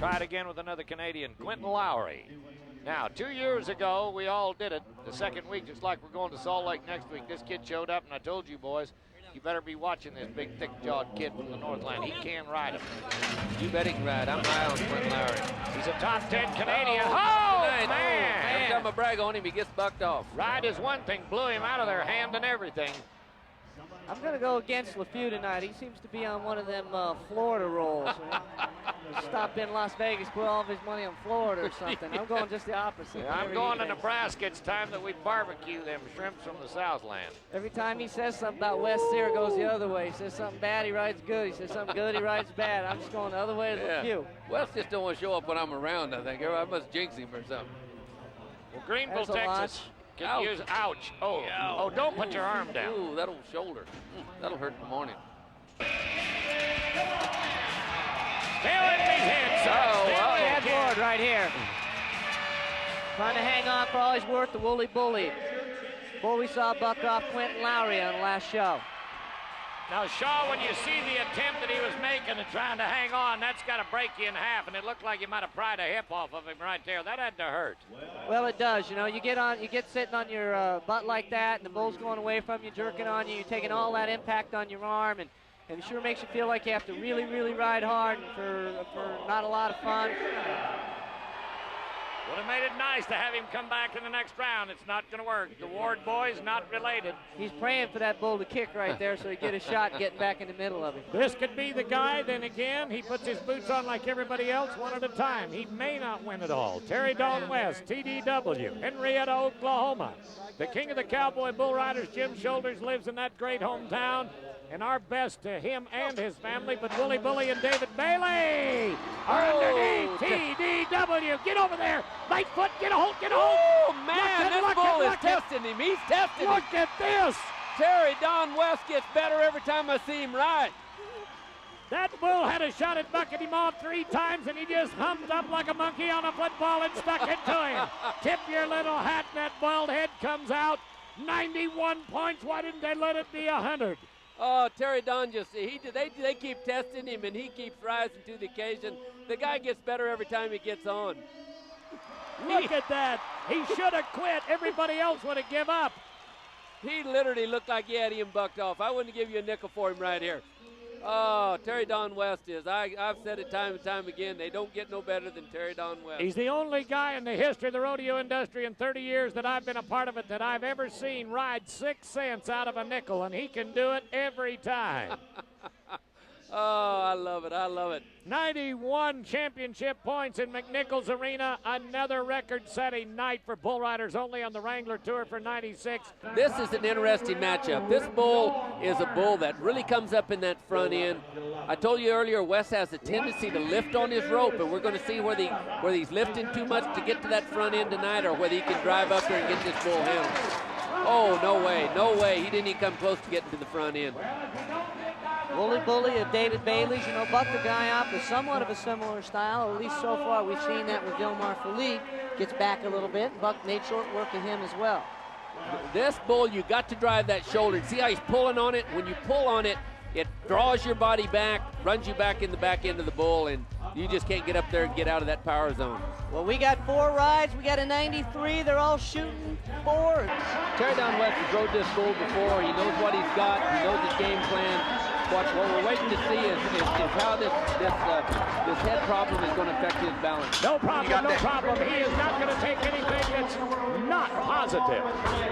Try it again with another Canadian, Quentin Lowry. Now, 2 years ago, we all did it. The second week, just like we're going to Salt Lake next week, this kid showed up, and I told you boys, you better be watching this big, thick-jawed kid from the Northland. He can ride him. You bet he can ride. I'm high on Quentin Lowry. He's a top 10 Canadian. Oh, man! Every time I brag on him, he gets bucked off. Ride is one thing. Blew him out of their hand and everything. I'm going to go against LeFew tonight. He seems to be on one of them Florida rolls. Stop in Las Vegas, put all of his money on Florida or something. I'm going just the opposite. Yeah, I'm going to Nebraska. It's time that we barbecue them shrimps from the Southland. Every time he says something about West Sear, it goes the other way. He says something bad, he rides good. He says something good, he rides bad. I'm just going the other way as LeFew. West just don't want to show up when I'm around, I think. I must jinx him or something. Well, Greenville, Texas. Can use, ouch. Oh, don't put your arm down. Ooh, that old shoulder. That'll hurt in the morning. Still in his head, Headboard right here. Trying to hang on for all he's worth, the Wolly Bully. Before we saw buck off Quentin Lowry on the last show. Now, Shaw, when you see the attempt that he was making and trying to hang on, that's got to break you in half, and it looked like you might have pried a hip off of him right there. That had to hurt. Well, it does. You know, you get sitting on your butt like that, and the bull's going away from you, jerking on you. You're taking all that impact on your arm, and it sure makes you feel like you have to really, really ride hard for not a lot of fun. Would have made it nice to have him come back in the next round. It's not going to work. The Ward boys not related. He's praying for that bull to kick right there so he get a shot getting back in the middle of him. This could be the guy. Then again, he puts his boots on like everybody else, one at a time. He may not win it all. Terry Don West, TDW, Henrietta, Oklahoma. The king of the Cowboy Bull Riders, Jim Shoulders, lives in that great hometown. And our best to him and his family, but Wolly Bully and David Bailey are underneath. TDW, get over there. Right foot, get a hold, get a hold. Oh, man, this bull is testing him. He's testing him. Look at this. Terry Don West gets better every time I see him ride. That bull had a shot at bucking him off 3 times, and he just hummed up like a monkey on a football and stuck it to him. Tip your little hat, and that bald head comes out. 91 points. Why didn't they let it be 100? Oh, Terry Don they keep testing him, and he keeps rising to the occasion. The guy gets better every time he gets on. Look at that. He should have quit. Everybody else would have given up. He literally looked like he had him bucked off. I wouldn't give you a nickel for him right here. Oh, Terry Don West is. I've said it time and time again. They don't get no better than Terry Don West. He's the only guy in the history of the rodeo industry in 30 years that I've been a part of it that I've ever seen ride 6 cents out of a nickel, and he can do it every time. Oh, I love it. I love it. 91 championship points in McNichols Arena. Another record-setting night for bull riders only on the Wrangler Tour for 96. This is an interesting matchup. This bull is a bull that really comes up in that front end. I told you earlier, Wes has a tendency to lift on his rope, and we're going to see whether he's lifting too much to get to that front end tonight or whether he can drive up there and get this bull handled. Oh, no way. No way. He didn't even come close to getting to the front end. Wolly Bully of David Bailey's, you know, bucked the guy off with somewhat of a similar style. At least so far we've seen that with Vilmar Philippe. Gets back a little bit. Buck made short work of him as well. This bull, you got to drive that shoulder. See how he's pulling on it? When you pull on it, it draws your body back, runs you back in the back end of the bull, and you just can't get up there and get out of that power zone. Well, we got 4 rides. We got a 93. They're all shooting 4. Terry Don West has rode this bull before. He knows what he's got. He knows his game plan. What we're waiting to see is how this head problem is going to affect his balance. No problem, no problem. He is not going to take anything that's not positive.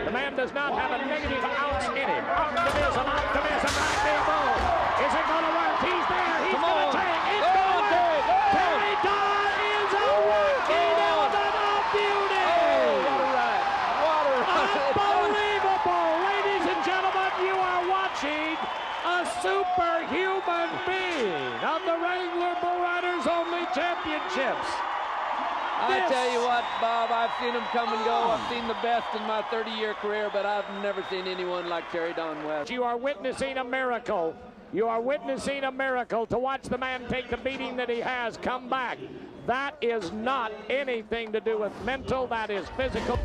The man does not have a negative ounce in him. Optimism, right there, bull. Is it going to work? He's there. He's going to take. It's going to work. Terry Don is a working element of beauty. What a ride. What a ride. Unbelievable. Ladies and gentlemen, you are watching a superhuman being of the Wrangler Bull Riders Only Championships. I tell you what, Bob, I've seen them come and go. I've seen the best in my 30-year career, but I've never seen anyone like Terry Don West. You are witnessing a miracle. You are witnessing a miracle to watch the man take the beating that he has come back. That is not anything to do with mental. That is physical.